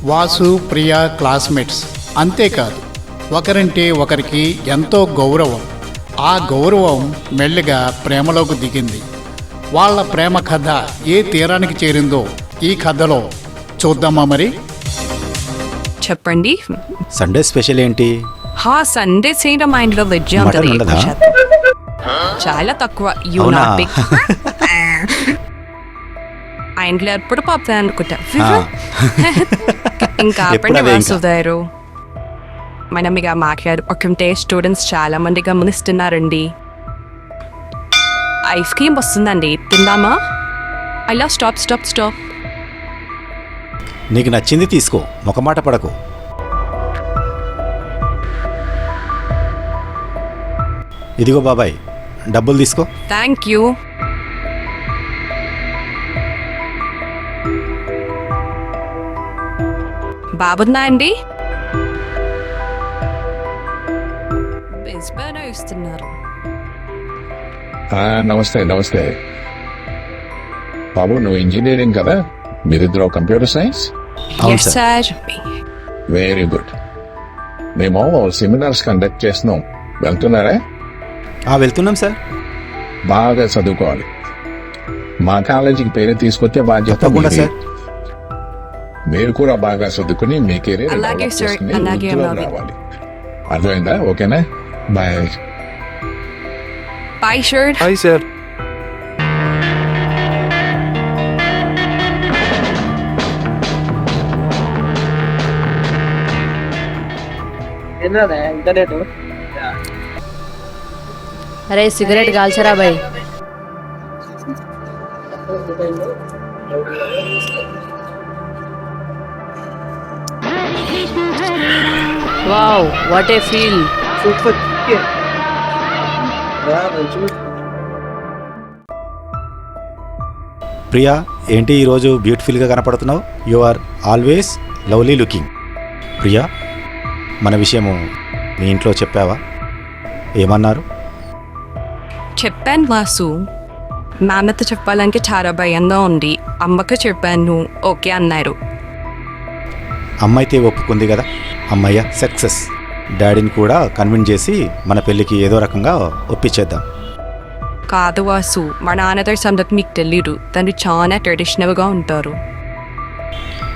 Vasu Priya classmates. అంతేకాదు ఒకరంటే ఒకరికి ఎంతో గౌరవం. ఆ గౌరవం మెల్లిగా ప్రేమలోకి దిగింది. వాళ్ళ ప్రేమ కథ ఏ తీరానికి చేరిందో ఈ కథలో చూద్దామా మరి. చెప్పండి. సండే స్పెషల్ ఏంటి? సండే చేయడం మా ఇంట్లో వెజ్ మటన్ ఉంటుంది. ఉండదా? చాలా తక్కువ. అవునా? ఆ ఇంట్లో ఎప్పుడు పాపుతాను అనుకుంటా. ఆ. ఇంకా ఎప్పుడు ఆపండి అదే ఇంకా. వాసుదారు. మనం ఇక మాట్లాడు ఒకంటే స్టూడెంట్స్ చాలా మంది గమనిస్తున్నారండి. ఐస్ క్రీమ్ వస్తుందండి, తిందామా? అలా స్టాప్ స్టాప్ స్టాప్. నీకు నచ్చింది తీసుకో, మొకమాట పడకు. ఇదిగో బాబాయ్, డబ్బులు తీసుకో. Thank you. బాగున్నా అండి? ఇస్తున్నారు. నమస్తే నమస్తే బాబు, నువ్వు ఇంజనీరింగ్ కదా? మీరిద్దరు కంప్యూటర్ సైన్స్? అవును Yes, sir. sir. Very good. మేము సెమినార్స్ కండక్ట్ చేస్తున్నాం, వెళ్తున్నారా? వెళ్తున్నాం సార్. బాగా చదువుకోవాలి. మా కాలేజీకి పేరు తీసుకొచ్చే బాధ్యత తప్పకుండా మీది. సార్. మీరు కూడా బాగా చదువుకుని మీ కెరీర్ అలాగే సార్, అలాగే అలాగే. రావాలి. అర్థమైందా? ఓకేనా? Bye. Bye, shirt. Hi sir. అరే సిగరెట్ కాల్చరా bye. Wow, what a feel. Priya, ఏంటి ఈరోజు బ్యూటిఫుల్గా కనపడుతున్నావు? You are always lovely looking. Priya, మన విషయము మీ ఇంట్లో చెప్పావా? ఏమన్నారు? చెప్పాను వాసు. నాన్నతో చెప్పాలంటే చాలా భయంగా ఉంది. అమ్మకు చెప్పాను, ఓకే అన్నారు. అమ్మైతే ఒప్పుకుంది కదా. అమ్మయ్య సక్సెస్. డాడీని కూడా కన్విన్స్ చేసి మన పెళ్ళికి ఏదో రకంగా ఒప్పించేద్దాం. కాదు వాసు, మా నాన్నతో సంగతి మీకు తెలీదు. తను చాలా ట్రెడిషనల్గా ఉంటారు.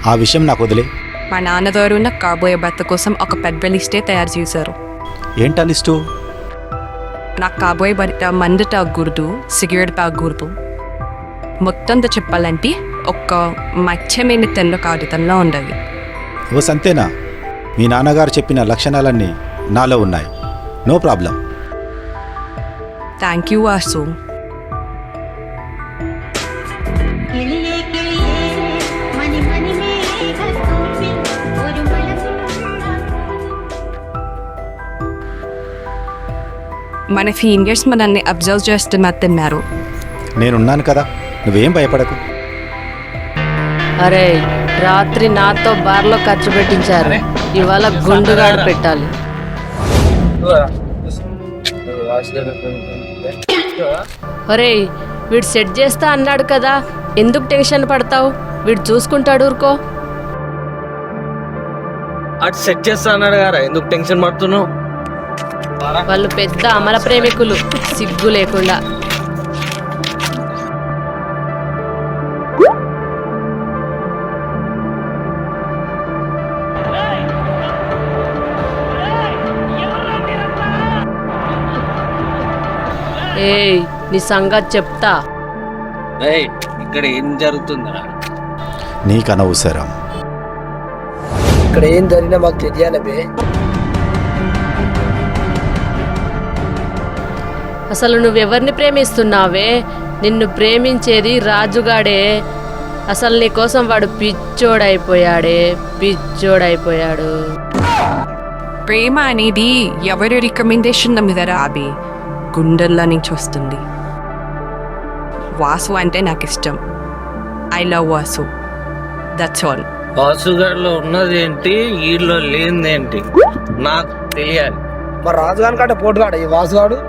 ఆ విషయం నాకు వదిలే. మా నాన్నగారు నాకు కాబోయే భర్త కోసం ఒక పెద్ద లిస్టే తయారు చేశారు. ఏంటా లిస్టు? నాకు కాబోయే భర్త మందు తాగకూడదు, సిగరెట్ తాగకూడదు. మొత్తంతో చెప్పాలంటే ఒక్క మచ్చమైన తెల్ల కాగితంలో ఉండాలి. ఓ సంతేనా? మీ నాన్నగారు చెప్పిన లక్షణాలన్నీ నాలో ఉన్నాయి. No problem. Thank you Vasu. మన సీనియర్స్ మనల్ని అబ్జర్వ్ చేస్తున్నారు. నేనున్నాను కదా, నువ్వేం భయపడకు. అరే రాత్రి నాతో బార్లో ఖర్చు పెట్టించారు, ఇవాళ గుండుగాడు పెట్టాలి. ఒరే, వీడు సెట్ చేస్తా అన్నాడు కదా, ఎందుకు టెన్షన్ పడతావు? వీడు చూసుకుంటాడు, ఊరుకో. అటు సెట్ చేస్తా అన్నాడు కదా, ఎందుకు టెన్షన్ పడుతున్నావు? వాళ్ళు పెద్ద అమర ప్రేమికులు, సిగ్గు లేకుండా. ఏయ్, నీ సంగతి చెప్తా. ఇక్కడ ఏం జరుగుతుందా? నీకు అనవసరం. ఇక్కడ ఏం జరిగినా మాకు తెలియాలి బే. అసలు నువ్వెవరిని ప్రేమిస్తున్నావే? నిన్ను ప్రేమించేది రాజుగాడే. అసలు నీ కోసం వాడు పిచ్చోడైపోయాడే, పిచ్చోడైపోయాడు. ప్రేమ అనేది ఎవరి రికమెండేషన్ మీద రాబి, గుండెల్లో నుంచి వస్తుంది. వాసు అంటే నాకు ఇష్టం. I love Vasu, that's all. వాసుగాడిలో ఉన్నది ఏంటి, వీళ్ళలో లేనిదేంటి నాకు తెలియాలి. మరి రాజుగాని కంటే పోటుగాడు ఈ వాసుగాడు.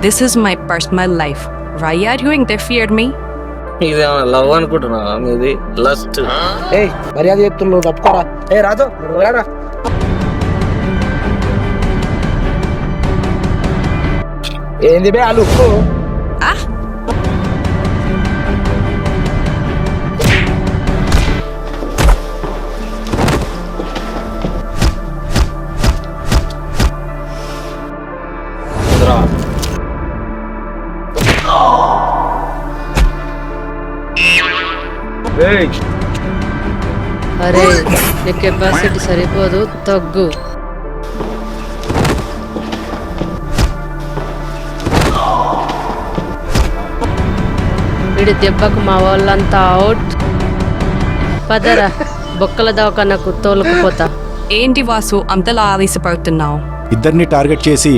This is my personal life. Why are you interfered me? ఇదేమన్నా లవ్ అనుకుంటున్నావా మీది లస్ట్. ఏయ్ మర్యాద చెప్తున్నావు తప్పుకోరా. ఏ రాజు రారా. ఏంది బే అలు Ah, అరే నీ కెపాసిటీ సరిపోదు, తగ్గు. వీడి దెబ్బకు మా వాళ్ళంతా అవుట్. పదరా బొక్కల దవాఖానకు తోలుకుపోతా. ఏంటి వాసు అంతలా ఆవేశపడుతున్నావు? ఇద్దరిని టార్గెట్ చేసి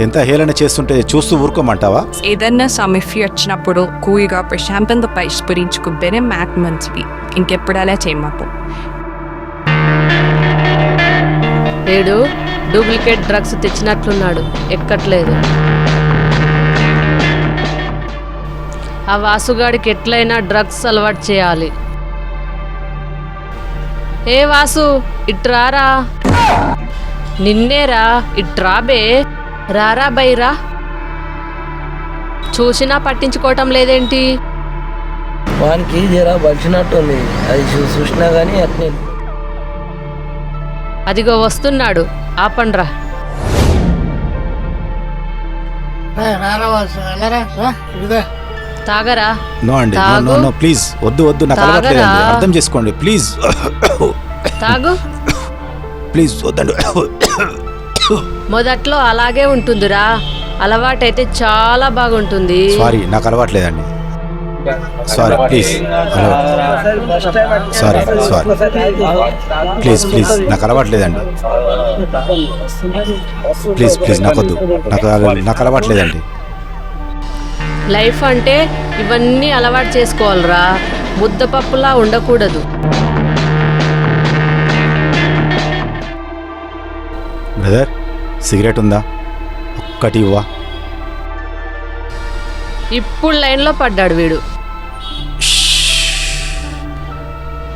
ఎంత హేళన చేస్తుంటే చూస్తూ ఊరుకోమంటావా? ఏదన్నా సమస్య వచ్చినప్పుడు కూయిగా ప్రశాంతంగా పరిష్కరించుకు బెరే మ్యాక్ మంచివి. ఇంకెప్పుడు అలా చేయమాకు. ఏడు డూప్లికేట్ డ్రగ్స్ తెచ్చినట్లున్నాడు, ఎక్కట్లేదు. ఆ వాసుగాడికి ఎట్లయినా డ్రగ్స్ అలవాటు చేయాలి. ఏ వాసు ఇట్రారా. నిన్నేరా, ఇట్రాబే. రారా బైరా. చూసినా పట్టించుకోవటం లేదేంటి? వానికి జరా బలిసినట్టుంది, అది చూసినా గానీ అట్నే. అదిగో వస్తున్నాడు, ఆపండ్రా. తాగరా. నో అండి, నో తాగు. నో నో ప్లీజ్, వద్దు వద్దు, నాకు అలవాట్లేదండి, తాగరా. అర్థం చేసుకోండి ప్లీజ్. తాగు. ప్లీజ్ వద్దండి. మొదట్లో అలాగే ఉంటుందిరా, అలవాటైతే చాలా బాగుంటుంది. సారీ, నాకు అలవాట్లేదండి. Sorry please. Sorry sorry please please, నాకు అలవాట్లేదండి. ప్లీజ్ ప్లీజ్, నాకొద్దు, నాకు అలవాట్లేదండి. లైఫ్ అంటే ఇవన్నీ అలవాటు చేసుకోవాలిరా, ముద్దపప్పులా ఉండకూడదు. బ్రదర్, సిగరెట్ ఉందా? ఒక్కటి ఇవ్వా. ఇప్పుడు లైన్లో పడ్డాడు వీడు.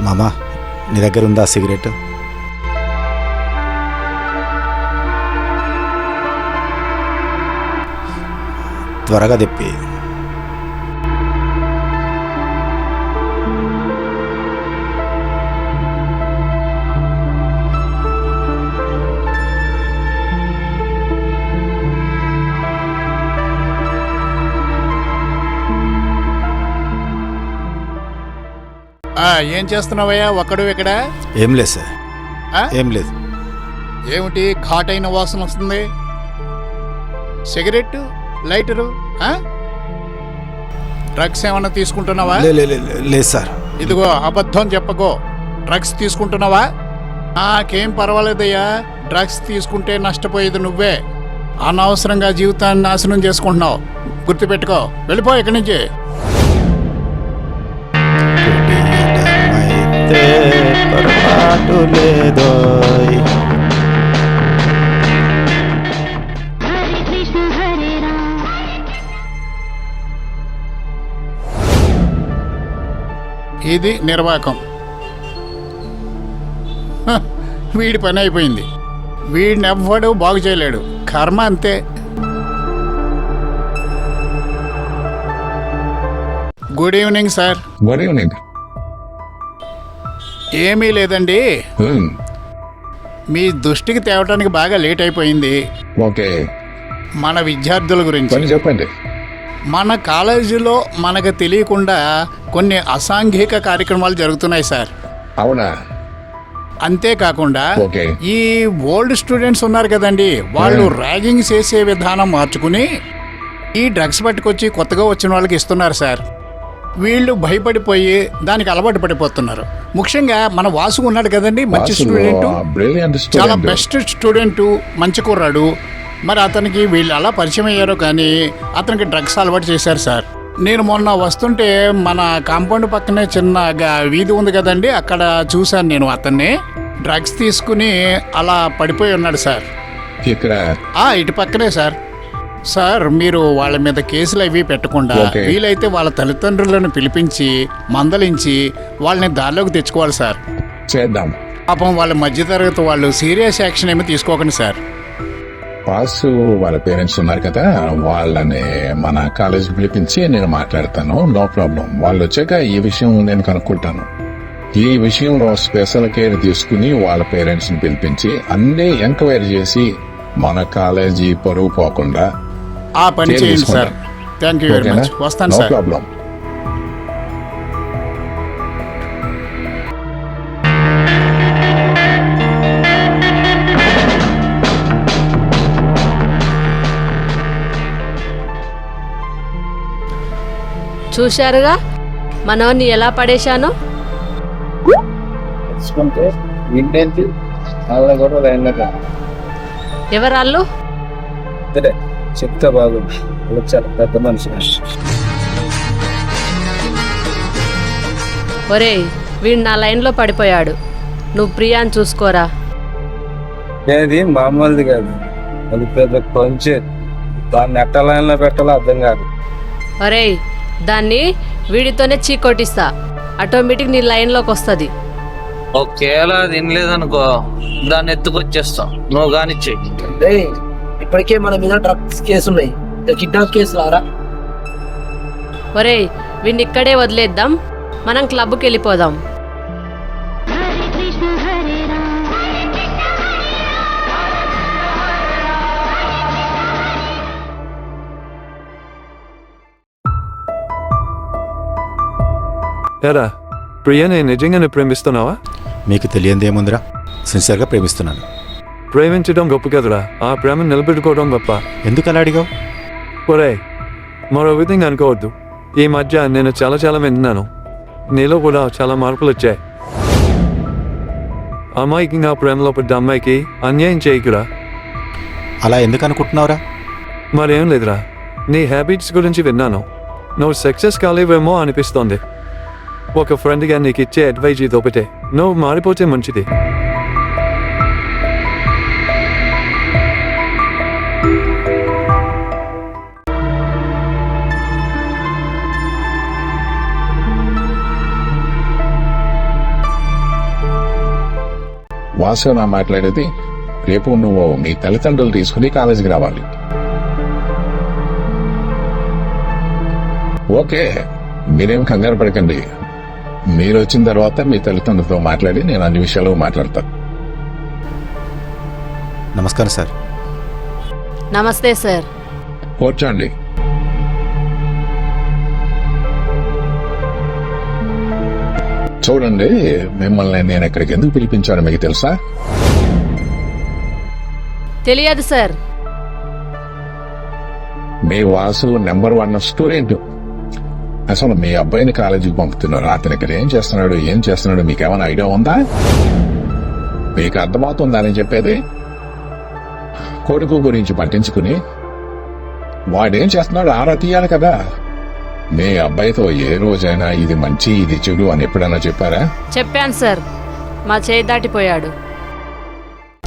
మామా, నీ దగ్గర ఉందా సిగరెట్? త్వరగా తెప్పి. ఏం చేస్తున్నావయ్యా ఒక్కడు ఇక్కడ? ఏం లేదు సార్, ఆ? ఏం లేదు. ఏమిటి ఘాటైన వాసన వస్తుంది? సిగరెట్, లైటరు, డ్రగ్స్ ఏమన్నా తీసుకుంటున్నావా? లేదు సార్. ఇదిగో అబద్ధం చెప్పకో. డ్రగ్స్ తీసుకుంటున్నావా? నాకేం పర్వాలేదయ్యా, డ్రగ్స్ తీసుకుంటే నష్టపోయేది నువ్వే. అనవసరంగా జీవితాన్ని నాశనం చేసుకుంటున్నావు, గుర్తుపెట్టుకో. వెళ్ళిపో ఇక్కడి నుంచి. పొరపాటు లేదో. ఇది నిర్వాకం. వీడి పని అయిపోయింది. వీడిని ఎవ్వడు బాగు చేయలేడు, కర్మ అంతే. Good evening sir. Good evening. ఏమీ లేదండి, మీ దృష్టికి తేవటానికి బాగా లేట్ అయిపోయింది. ఓకే, మన విద్యార్థుల గురించి. పని చెప్పండి. మన కాలేజీలో మనకు తెలియకుండా కొన్ని అసాంఘిక కార్యక్రమాలు జరుగుతున్నాయి సార్. అవునా? అంతేకాకుండా ఓకే. ఈ ఓల్డ్ స్టూడెంట్స్ ఉన్నారు కదండి, వాళ్ళు ర్యాగింగ్ చేసే విధానం మార్చుకుని ఈ డ్రగ్స్ పట్టుకొచ్చి కొత్తగా వచ్చిన వాళ్ళకి ఇస్తున్నారు సార్. వీళ్ళు భయపడిపోయి దానికి అలవాటు పడిపోతున్నారు. ముఖ్యంగా మన వాసు ఉన్నాడు కదండి, మంచి స్టూడెంట్, చాలా బెస్ట్ స్టూడెంట్, మంచి కుర్రాడు. మరి అతనికి వీళ్ళు అలా పరిచయం అయ్యారో కానీ అతనికి డ్రగ్స్ అలవాటు చేశారు సార్. నేను మొన్న వస్తుంటే మన కాంపౌండ్ పక్కనే చిన్న వీధి ఉంది కదండి, అక్కడ చూశాను నేను అతన్ని డ్రగ్స్ తీసుకుని అలా పడిపోయి ఉన్నాడు సార్. ఇక్కడ ఇటు పక్కనే సార్. సార్ మీరు వాళ్ళ మీద కేసులు అవి పెట్టకుండా ఓకే. వీలైతే వాళ్ళ తల్లిదండ్రులను పిలిపించి మందలించి వాళ్ళని దారిలోకి తెచ్చుకోవాలి సార్. చేద్దాం. పాపం వాళ్ళ మధ్యతరగతి వాళ్ళు సీరియస్ యాక్షన్ ఏమీ తీసుకోకండి సార్. వాసు వాళ్ళ పేరెంట్స్ ఉన్నారు కదా, వాళ్ళని మన కాలేజీకి పిలిపించి నేను మాట్లాడతాను. No problem. వాళ్ళు వచ్చాక ఈ విషయం నేను కనుక్కుంటాను. ఈ విషయంలో స్పెషల్ కేర్ తీసుకుని వాళ్ళ పేరెంట్స్ ని పిలిపించి అన్ని ఎంక్వైరీ చేసి మన కాలేజీ పరువు పోకుండా ఆ పని కేర్ చేయండి సార్. తీసుకుంటాను. థ్యాంక్ యూ వెరీ ఓకేనా? మచ్. వస్తాను నో సార్. ప్రాబ్లం. చూశారుగా మనోన్ని ఎలా పడేశాను. తెలుసుకుంటే వీళ్ళేంటి వాళ్ళ కూడా రైళ్ళగా ఎవరాళ్ళు? సరే చెప్తా బాగుంది. వాళ్ళు చాలా పెద్ద మనిషి. ఒరేయ్ వీడు నా లైన్లో పడిపోయాడు. నువ్వు ప్రియాని చూసుకోరా. ఇది మామూలుది కాదు, అది పెద్ద కొంచె. దాన్ని ఎట్ట లైన్లో పెట్టాలో అర్థం కాదు. ఒరేయ్ దాన్ని వీడితోనే చీకొట్టిస్తా. ఆటోమేటిక్ నీ లైన్లోకి వస్తుంది. ఒకేలా తినలేదనుకో దాన్ని ఎత్తుకొచ్చేస్తాం. నువ్వు కానిచ్చేయి. ఇప్పటికే మన మీద డ్రగ్స్ కేసున్నాయి, కిడ్నాప్ కేసు రారా. ఒరేయ్ వీడిని ఇక్కడే వదిలేద్దాం, మనం క్లబ్కి వెళ్ళిపోదాం. ఎరా ప్రియని నిజంగానే ప్రేమిస్తున్నావా? మీకు తెలియందేముందిరా, సిన్సియర్గా ప్రేమిస్తున్నాను. ప్రేమించడం గొప్ప కదరా, ఆ ప్రేమను నిలబెట్టుకోవడం గొప్ప. ఎందుకు అలా అడిగావు? ఒరే మరో విధంగా అనుకోవద్దు. ఈ మధ్య నేను చాలా విన్నాను. నీలో కూడా చాలా మార్పులు వచ్చాయి. అమ్మాయికి నా ప్రేమలో పడ్డ అమ్మాయికి అన్యాయం చేయకురా. అలా ఎందుకు అనుకుంటున్నావురా? మరేం లేదురా, నీ హ్యాబిట్స్ గురించి విన్నాను. నువ్వు సక్సెస్ కాలేవేమో అనిపిస్తోంది. ఒక ఫ్రెండ్గా నీకు ఇచ్చే అడ్వైజ్ ఇది ఒకటే, నువ్వు మారిపోతే మంచిది. వాసు నా మాట్లాడేది, రేపు నువ్వు మీ తల్లిదండ్రులు తీసుకుని కాలేజీకి రావాలి. ఓకే, మీరేం కంగారు పడకండి. మీరు వచ్చిన తర్వాత మీ తల్లిదండ్రులతో మాట్లాడి నేను అన్ని విషయాలు మాట్లాడతాను. నమస్కారం సార్. నమస్తే సార్. కూర్చోండి. చూడండి, మిమ్మల్ని నేను ఎక్కడికి ఎందుకు పిలిపించాను మీకు తెలుసా? తెలియదు సార్. మీ వాసు నెంబర్ 1 స్టూడెంట్. అసలు మీ అబ్బాయిని కాలేజీకి పంపుతున్నారు. అతను ఇక్కడ ఏం చేస్తున్నాడు మీకు ఏమైనా ఐడియా ఉందా? మీకు అర్థమవుతుందా అని చెప్పేది? కొడుకు గురించి పట్టించుకుని వాడేం చేస్తున్నాడు ఆరా తీయాలి కదా. మీ అబ్బాయితో ఏ రోజైనా ఇది మంచి ఇది చెడు అని ఎప్పుడైనా చెప్పారా? చెప్పాను సార్, మా చేయి దాటిపోయాడు.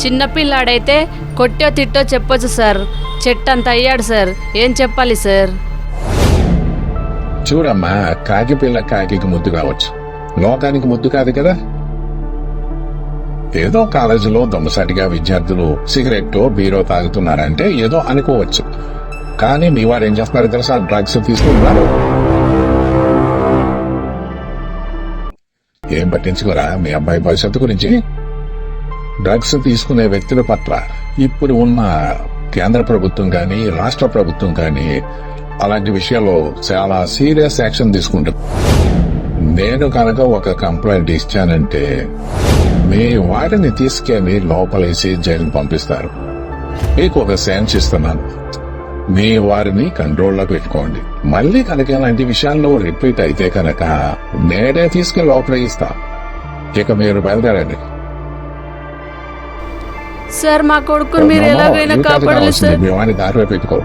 చిన్నపిల్లాడైతే కొట్టో తిట్టో చెప్పొచ్చు సార్. చెట్టంత అయ్యాడు సార్, ఏం చెప్పాలి సార్? చూడమ్మా, కాకి పిల్ల కాకి ముద్దు కావచ్చు, లోకానికి ముద్దు కాదు కదా. ఏదో కాలేజీలో దొంగసాటిగా విద్యార్థులు సిగరెట్ బీరో తాగుతున్నారంటే ఏదో అనుకోవచ్చు. కానీ మీ వారు ఏం చేస్తున్నారు తెలుసా? డ్రగ్స్ తీసుకుంటున్నారు. ఏం పట్టించుకోరా మీ అబ్బాయి భవిష్యత్తు గురించి? డ్రగ్స్ తీసుకునే వ్యక్తుల పట్ల ఇప్పుడు ఉన్న కేంద్ర ప్రభుత్వం కానీ రాష్ట్ర ప్రభుత్వం కానీ అలాంటి విషయాల్లో చాలా సీరియస్ యాక్షన్ తీసుకుంటుంది. నేను కనుక ఒక కంప్లైంట్ ఇచ్చానంటే మీ వారిని తీసుకెళ్లి లోపలేసి జైలుకి పంపిస్తారు. మీకు ఒక ఛాన్స్ ఇస్తున్నాను, మీ వారిని కంట్రోల్లోకి పెట్టుకోండి. మళ్ళీ కనుక ఇలాంటి విషయాల్లో రిపీట్ అయితే కనుక నేనే తీసుకెళ్లి లోపలేస్తా. ఇక మీరు బయలుదేరండి. సార్ మా కొడుకుని మీరు ఎలాగైనా కాపాడాలి సార్. మీ వారిని దారిలో పెట్టుకో.